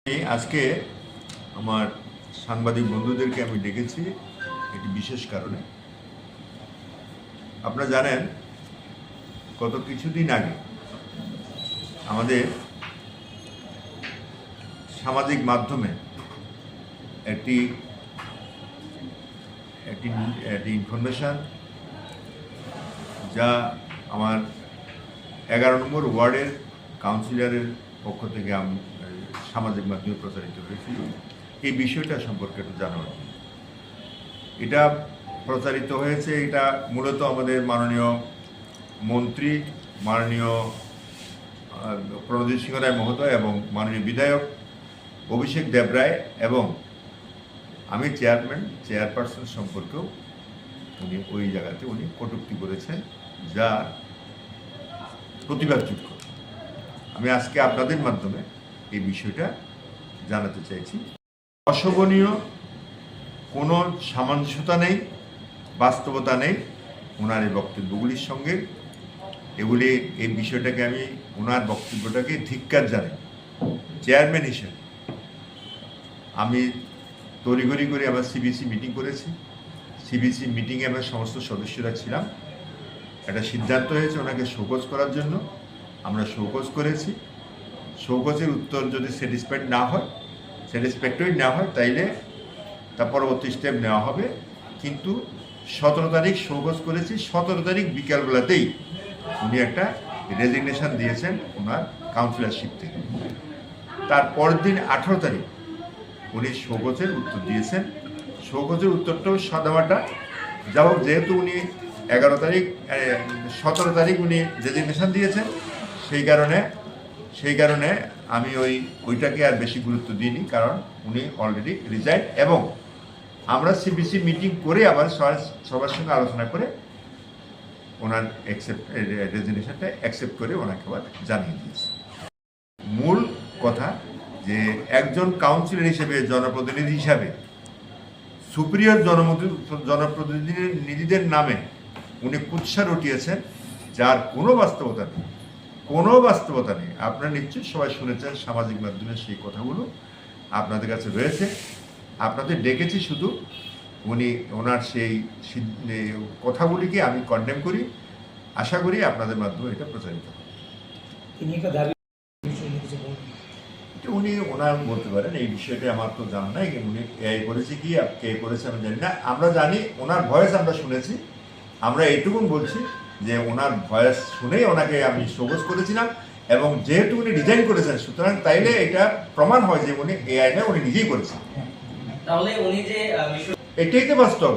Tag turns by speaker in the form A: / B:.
A: আজকে আমার সাংবাদিক বন্ধুদেরকে আমি ডেকেছি একটি বিশেষ কারণে। আপনারা জানেন গত কিছুদিন আগে আমাদের সামাজিক মাধ্যমে একটি ইনফরমেশন, যা আমার 11 নম্বর ওয়ার্ডের কাউন্সিলরের পক্ষ থেকে সামাজিক মাধ্যমে প্রচারিত হয়েছিল। এই বিষয়টা সম্পর্কে একটু জানার, এটা প্রচারিত হয়েছে, এটা মূলত আমাদের মাননীয় মন্ত্রী, মাননীয় প্রণজিৎ সিংহ রায় মহোদয় এবং মাননীয় বিধায়ক অভিষেক দেবরায় এবং আমি চেয়ারপারসন সম্পর্কেও উনি ওই জায়গাতে কটূক্তি করেছেন, যা প্রতিবাদযোগ্য। আমি আজকে আপনাদের মাধ্যমে এই বিষয়টা জানাতে চাইছি। অশোভনীয় কোনো সামঞ্জস্যতা নেই, বাস্তবতা নেই ওনার এই বক্তব্যগুলির সঙ্গে। এই বিষয়টাকে আমি ওনার বক্তব্যটাকে ধিক্কার জানাই। চেয়ারম্যান হিসেবে আমি তড়িঘড়ি করে আবার সিবিসি মিটিং করেছি। সিবিসি মিটিংয়ে আমরা সমস্ত সদস্যরা ছিলাম। একটা সিদ্ধান্ত হয়েছে ওনাকে শোকজ করার জন্য। আমরা শোকজ করেছি। শোকজের উত্তর যদি স্যাটিসফ্যাক্টরি না হয় তাইলে তার পরবর্তী স্টেপ নেওয়া হবে। কিন্তু 17 তারিখ শোকজ করেছি, 17 তারিখ বিকালবেলাতেই উনি একটা রেজিগনেশন দিয়েছেন ওনার কাউন্সিলরশিপ থেকে। তার পরের দিন 18 তারিখ উনি শোকজের উত্তর দিয়েছেন। শোকজের উত্তরটাও সাদামাটা। যা হোক, যেহেতু উনি 17 তারিখ উনি রেজিগনেশন দিয়েছেন, সেই কারণে আমি ওইটাকে আর বেশি গুরুত্ব দিইনি, কারণ উনি অলরেডি রিজাইন। এবং আমরা সিবিসি মিটিং করে আবার সবার সঙ্গে আলোচনা করে ওনার রেজিগনেশনটা অ্যাকসেপ্ট করে ওনাকে আবার জানিয়ে দিয়েছি। মূল কথা যে একজন কাউন্সিলর হিসেবে, জনপ্রতিনিধি হিসাবে সুপ্রিয়র জনপ্রতিনিধিদের নামে উনি কুৎসা রটিয়েছেন, যার কোনো বাস্তবতা নেই। আপনারা নিশ্চয়ই সবাই শুনেছেন সামাজিক মাধ্যমে, সেই কথাগুলো আপনাদের কাছে রয়েছে। আপনাদের ডেকেছি শুধু ওনার সেই কথাগুলিকে আমি কন্ডেম করি। আশা করি আপনাদের মাধ্যমে এটা প্রচারিত হবে। উনি ওনার বলতে পারেন, এই বিষয়টা আমার তো জানা নাই। উনি এআই করেছে কি কে করেছে আমি জানি না। আমরা জানি ওনার ভয়েস আমরা শুনেছি। আমরা এইটুকুন বলছি যে ওনার ভয়েস শুনেই ওনাকে আমি শোকজ করেছিলাম, এবং যেহেতু উনি ডিজাইন করেছেন, সুতরাং তাইলে এটা প্রমাণ হয় যে উনি এআই না, উনি নিজেই করেছেন।
B: তাহলে উনি যে
A: এটাই তো বাস্তব।